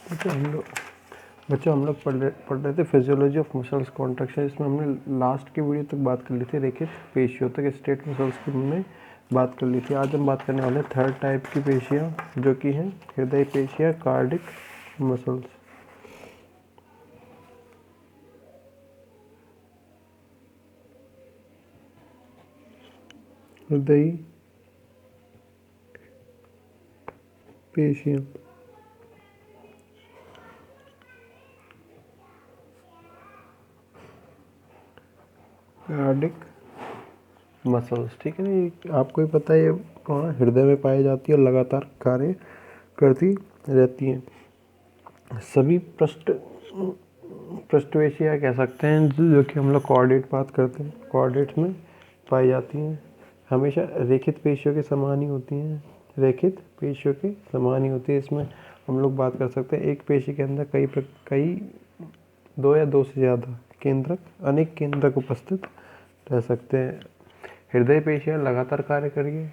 बच्चों हम लोग पढ़ रहे थे फिजियोलॉजी ऑफ मसल्स कॉन्ट्रैक्शन। इसमें हमने लास्ट की वीडियो तक बात कर ली थी रेखित पेशियों तक, स्ट्रेट मसल्स की हमने बात कर ली थी। आज हम बात करने वाले हैं थर्ड टाइप की पेशियाँ, जो कि हैं हृदय पेशियाँ, कार्डिक मसल्स। हृदय पेशियाँ, कार्डिक मसल्स, ठीक है ना। ये आपको ही पता है, ये हृदय में पाई जाती है और लगातार कार्य करती रहती हैं। सभी पृष्ठपेशियाँ कह सकते हैं, जो कि हम लोग कोऑर्डिनेट बात करते हैं, कोऑर्डिनेट में पाई जाती हैं। हमेशा रेखित पेशियों के समान ही होती हैं, रेखित पेशियों के समान ही होती है। इसमें हम लोग बात कर सकते हैं एक पेशी के अंदर कई दो या दो से ज़्यादा केंद्रक, अनेक केंद्रक उपस्थित रह सकते हैं। हृदय पेशियाँ लगातार कार्य करेंगी,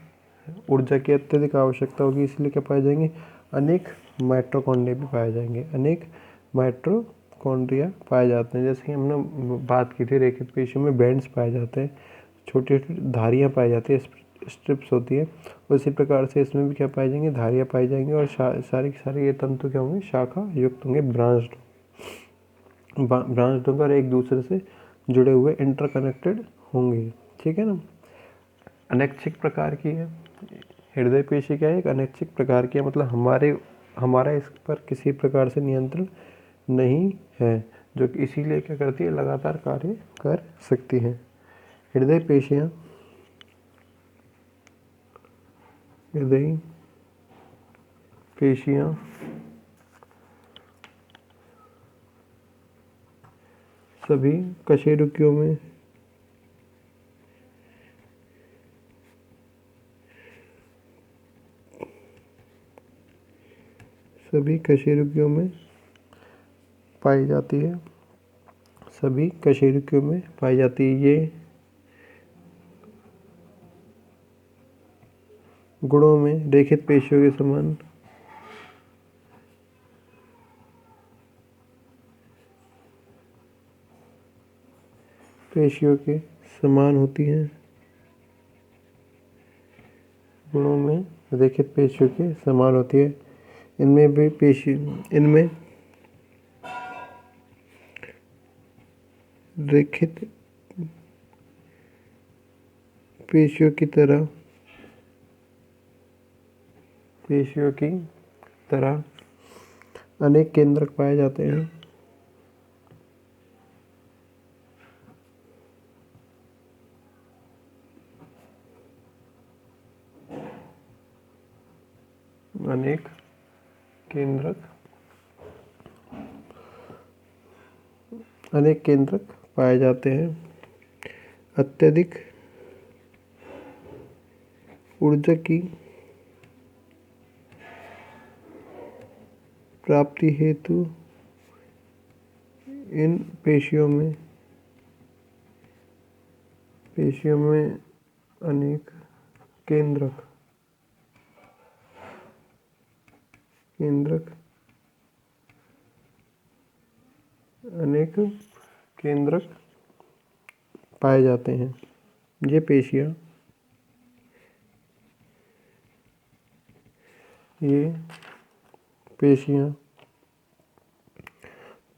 ऊर्जा की अत्यधिक आवश्यकता होगी, इसलिए क्या पाए जाएंगे, अनेक माइटोकॉन्ड्रिया भी पाए जाएंगे, अनेक माइटोकॉन्ड्रिया पाए जाते हैं। जैसे कि हमने बात की थी, रेखित पेशियों में बैंड्स पाए जाते हैं, छोटी छोटी धारियाँ पाई जाती है, स्ट्रिप्स होती है। उसी प्रकार से इसमें भी क्या पाई जाएंगी, धारियाँ पाई जाएंगी, और सारे के सारे ये तंतु क्या होंगे, शाखा युक्त होंगे, ब्रांच्ड होकर एक दूसरे से जुड़े हुए, इंटरकनेक्टेड होंगे, ठीक है ना। अनैच्छिक प्रकार की है हृदय पेशी, क्या है, एक अनैच्छिक प्रकार की है, मतलब हमारा इस पर किसी प्रकार से नियंत्रण नहीं है, जो कि इसीलिए क्या करती है, लगातार कार्य कर सकती है। हृदय पेशियाँ सभी कशेरुकियों में पाई जाती है, सभी कशेरुकियों में पाई जाती है। ये गुणों में रेखित पेशियों के समान होती हैं, गुणों में रेखित पेशियों के समान होती है। इनमें रेखित पेशियों की तरह अनेक केंद्रक पाए जाते हैं। अनेक केंद्रक पाए जाते हैं। अत्यधिक ऊर्जा की प्राप्ति हेतु इन पेशियों में अनेक केंद्रक पाए जाते हैं। ये पेशियाँ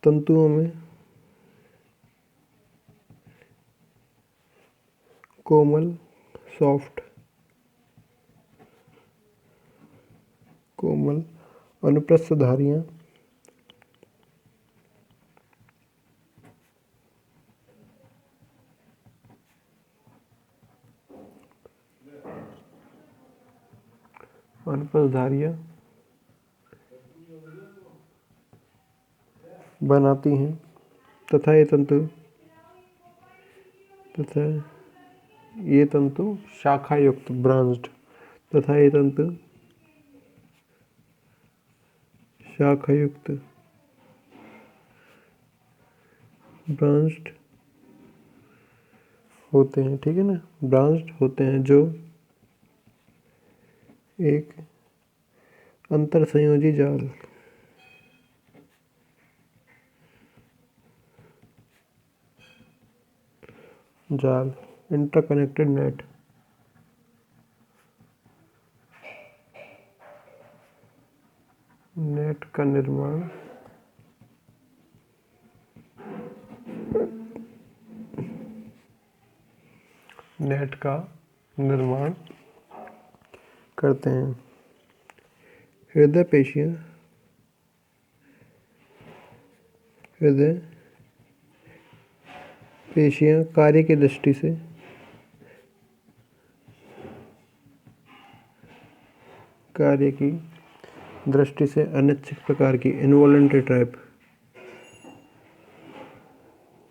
तंतुओं में कोमल, सॉफ्ट, अनुप्रस्थ धारियाँ बनाती हैं, तथा ये तंतु शाखा युक्त, ब्रांच्ड, तथा ये तंतु शाखा युक्त, ब्रांच्ड होते हैं, ठीक है ना, ब्रांच्ड होते हैं, जो एक अंतर संयोजी जाल जाल, इंटरकनेक्टेड नेट। नेट का निर्माण करते हैं। हृदय पेशियां कार्य की दृष्टि से अनिच्छिक प्रकार की इनवॉलेंट्री टाइप,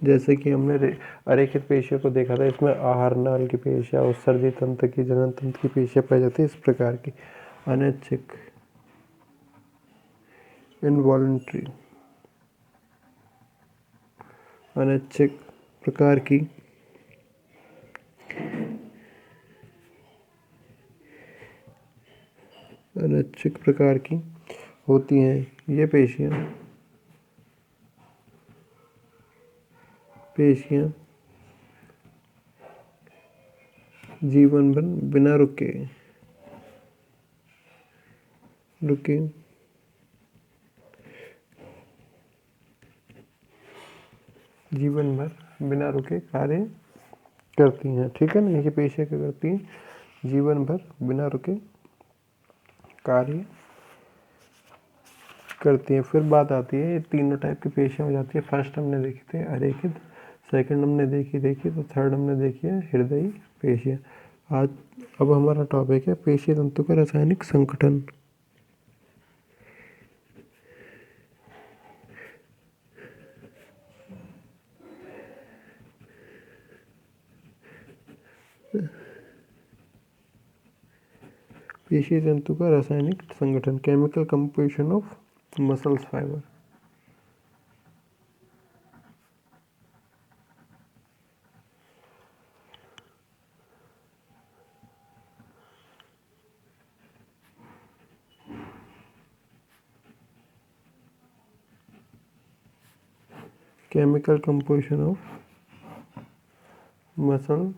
जैसे कि हमने अरेखित पेशियों को देखा था, इसमें आहार नाल की पेशियां, उत्सर्जी तंत्र की, जनन तंत्र की पेशियां पाई जाती है। इस प्रकार की अनैच्छिक इनवॉलेंट्री अनैच्छिक प्रकार की होती हैं। ये पेशियां जीवन भर बिना रुके कार्य करती हैं। ठीक है ना, ये पेशियां क्या करती हैं? जीवन भर बिना रुके कार्य करती हैं। फिर बात आती है, ये तीनों टाइप की पेशियां हो जाती है। फर्स्ट हमने देखी थी अरेखित, सेकंड हमने देखी तो थर्ड हमने देखी है हृदयी पेशियां। अब हमारा टॉपिक है पेशीय तंतु का रासायनिक संगठन। पेशीय तंतु का रासायनिक संगठन, chemical composition of muscles fibre. Chemical composition of muscle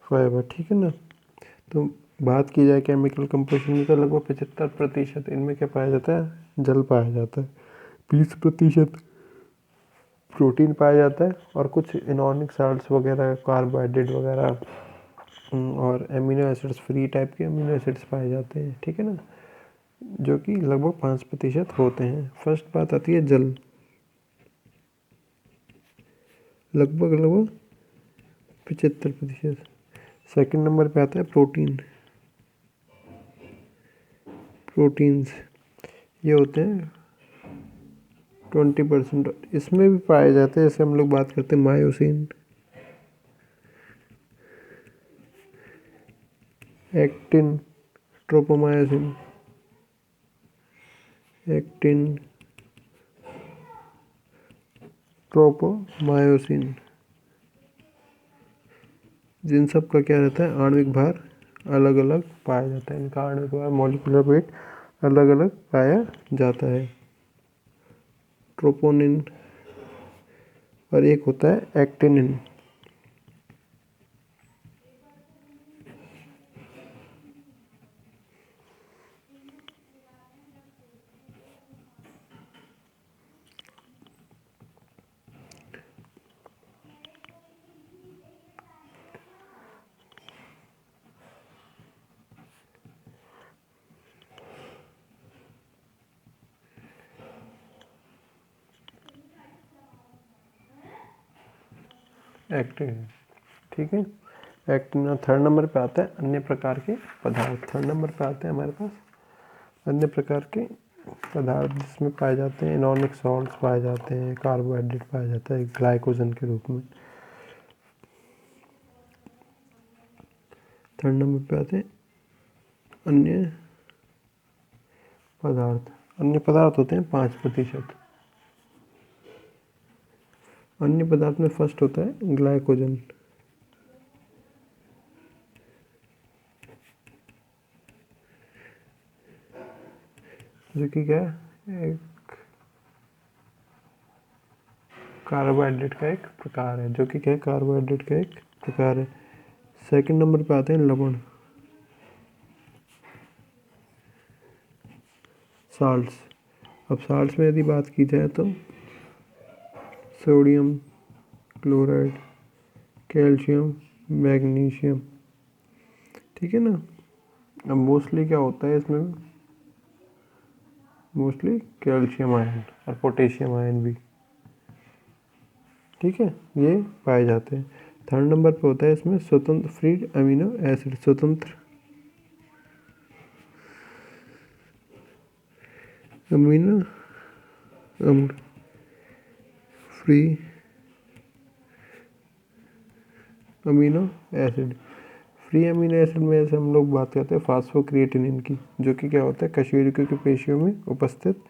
fibre. ठीक है ना, तो बात की जाए केमिकल कंपोजिशन में तो लगभग 75% इनमें क्या पाया जाता है? जल पाया जाता है। 20% प्रोटीन पाया जाता है और कुछ इनऑर्गेनिक साल्ट्स वगैरह, कार्बोहाइड्रेट वगैरह और एमिनो एसिड्स, फ्री टाइप के एमिनो एसिड्स पाए जाते हैं। ठीक है ना, जो कि लगभग 5% होते हैं। फर्स्ट बात आती है जल, लगभग 75%। सेकंड नंबर पे आता है प्रोटीन्स, ये होते हैं 20%। इसमें भी पाए जाते हैं, जैसे हम लोग बात करते हैं मायोसिन, एक्टिन, ट्रोपोमायोसिन, जिन सब का क्या रहता है? आणविक भार अलग अलग पाया जाता है। इनका आणविक भार, मॉलिक्यूलर वेट अलग अलग पाया जाता है। ट्रोपोनिन और एक होता है एक्टिनिन। एक्टिन, ठीक है। एक्टिन। थर्ड नंबर पे आता है अन्य प्रकार के पदार्थ। थर्ड नंबर पे आते हैं हमारे पास अन्य प्रकार के पदार्थ, जिसमें पाए जाते हैं इनऑर्गेनिक सॉल्ट्स पाए जाते हैं, कार्बोहाइड्रेट पाया जाता है ग्लाइकोजन के रूप में। थर्ड नंबर पे आते हैं अन्य पदार्थ होते हैं 5%। अन्य पदार्थ में फर्स्ट होता है ग्लाइकोजन, जो कि क्या है? एक कार्बोहाइड्रेट का एक प्रकार है, जो कि क्या है, कार्बोहाइड्रेट का एक प्रकार है। सेकंड नंबर पे आते हैं लवण, साल्ट्स। अब साल्ट्स में यदि बात की जाए तो सोडियम, क्लोराइड, कैल्शियम, मैग्नीशियम, ठीक है ना। अब मोस्टली क्या होता है इसमें, मोस्टली कैल्शियम आयन और पोटेशियम आयन भी, ठीक है, ये पाए जाते हैं। थर्ड नंबर पे होता है इसमें स्वतंत्र फ्री अमीनो एसिड, स्वतंत्र अमीनो अम्ल, free amino acid. Free amino acid में से हम लोग बात करते हैं फास्फोक्रिएटिनिन की, जो कि क्या होता है, कशेरुकी की पेशियों में उपस्थित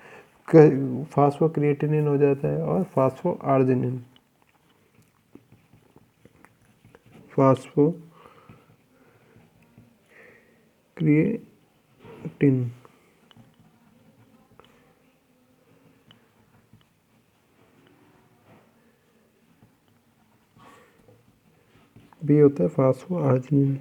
फास्फोक्रिएटिनिन हो जाता है, और फास्फो आर्जिनिन, फास्फो क्रिएटिन भी होता है, फास्फो आर्जिनिन।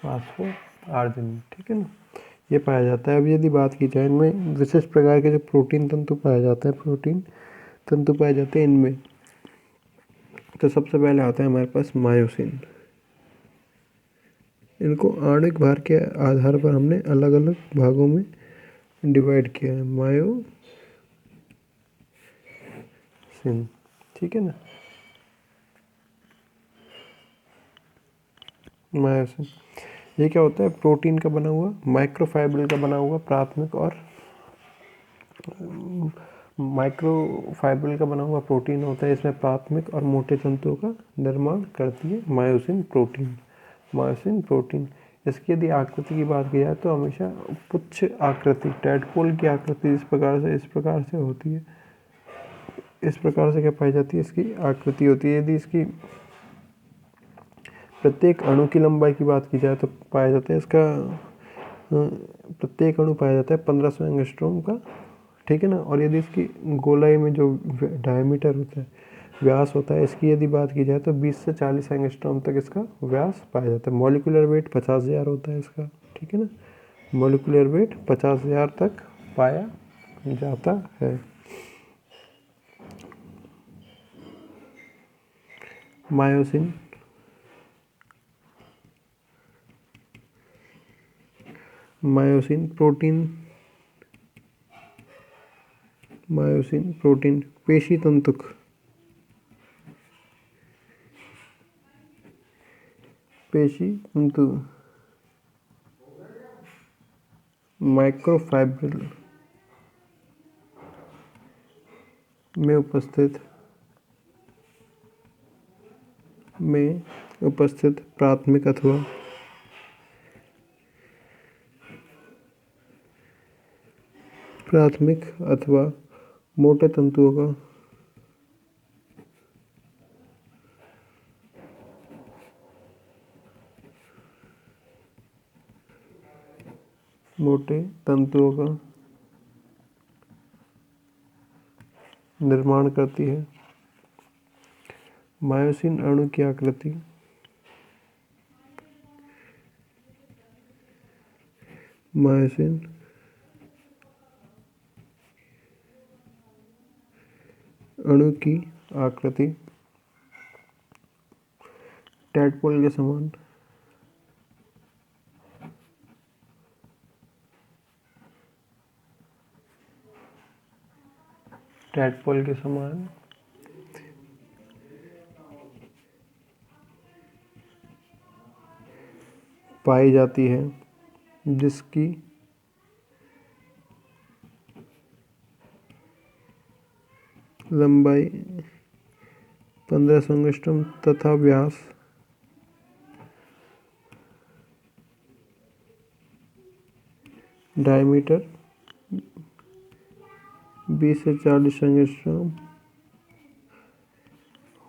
फास्फो आर्जिनिन, ठीक है ना, ये पाया जाता है। अब यदि बात की जाए इनमें विशिष्ट प्रकार के जो प्रोटीन तंतु पाए जाते हैं, प्रोटीन तंतु पाए जाते हैं इनमें, तो सबसे पहले आता है हमारे पास मायोसिन। इनको आणविक भार के आधार पर हमने अलग अलग भागों में डिवाइड किया है, मायोसिन, ठीक है ना। मायोसिन ये क्या होता है, प्रोटीन का बना हुआ, माइक्रोफाइबर का बना हुआ प्राथमिक और माइक्रोफाइबर का बना हुआ प्रोटीन होता है। इसमें प्राथमिक और मोटे तंतुओं का निर्माण करती है मायोसिन प्रोटीन, मायोसिन प्रोटीन। इसकी यदि आकृति की बात की जाए तो हमेशा पुच्छ आकृति, टैडपोल की आकृति इस प्रकार से होती है, इस प्रकार से क्या पाई जाती है, इसकी आकृति होती है। यदि इसकी प्रत्येक अणु की लंबाई की बात की जाए तो पाया जाता है इसका प्रत्येक अणु पाया जाता है 1500 एंगस्ट्रॉम का, ठीक है ना। और यदि इसकी गोलाई में जो डायमीटर होता है, व्यास होता है, इसकी यदि बात की जाए तो 20 से 40 एंगस्ट्रॉम तक इसका व्यास पाया जाता है। मॉलिक्यूलर वेट 50,000 होता है इसका, ठीक है ना, मॉलिक्यूलर वेट 50,000 तक पाया जाता है। Myosin myosin protein, myosin protein पेशी तंतुक, पेशी तंतु माइक्रोफाइब्रिल में उपस्थित प्राथमिक अथवा मोटे तंतुओं का निर्माण करती है। मायोसिन अणु की आकृति मायोसिन अणु की आकृति टैडपोल के समान पाई जाती है, जिसकी लंबाई 1500 एंगस्ट्रॉम तथा व्यास 20 से 40 एंगस्ट्रॉम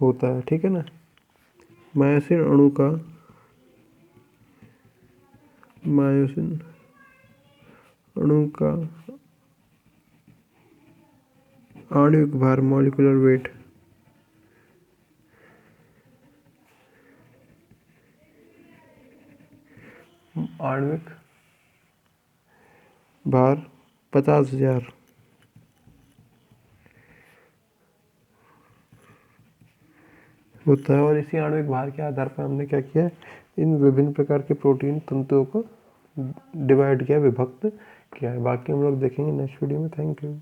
होता है, ठीक है ना। मायोसिन अणु का मायोसिन अणु का आणविक भार मॉलिक्यूलर वेट आणविक भार 50,000 होता है। और इसी आणविक भार के आधार पर हमने क्या किया, इन विभिन्न प्रकार के प्रोटीन तंतुओं को डिवाइड किया, विभक्त किया है। बाकी हम लोग देखेंगे नेक्स्ट वीडियो में। Thank you.